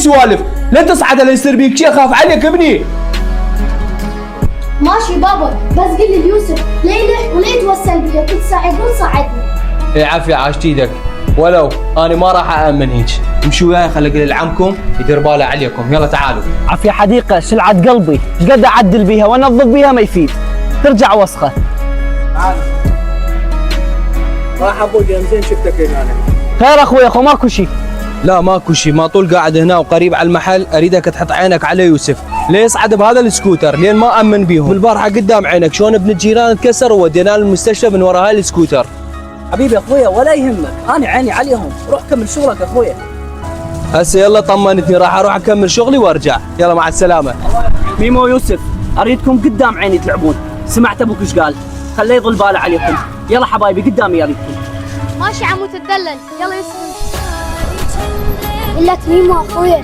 سوالف، لا تصعد لا يصير بيك شيء، اخاف عليك ابني. ماشي بابا، بس قل ليوسف لا يلح ولا يتوسل بي، تساعدني صعدني. ايه عافية عاشت ايدك، ولو انا ما راح امن هيك. امشوا وياي خلي اقول لعمكم يدير باله عليكم. يلا تعالوا. عافية حديقة شلعة قلبي، ايش قد اعدل بيها وانظف بيها ما يفيد، ترجع وسخة. راح ابوي زين شفتك هنا. خير اخوي اخو ماكو شيء. لا ماكو شيء، ما طول قاعد هنا وقريب على المحل، اريدك تحط عينك على يوسف، ليه يصعد بهذا السكوتر لين ما امن بيهم. بالبارحه قدام عينك شلون ابن الجيران تكسر ووديناه للمستشفى من وراء هاي السكوتر. حبيبي اخويا ولا يهمك، انا عيني عليهم، روح كمل شغلك اخويا. هسه يلا طمنتني، راح اروح اكمل شغلي وارجع. يلا مع السلامه. ميمو ويوسف اريدكم قدام عيني تلعبون، سمعت ابوك ايش قال، خليه يظل باله عليكم. يلا حبايبي قدامي اريدكم. ماشي عمو تدلل، يلا يوسف. قلت ميمو اخويا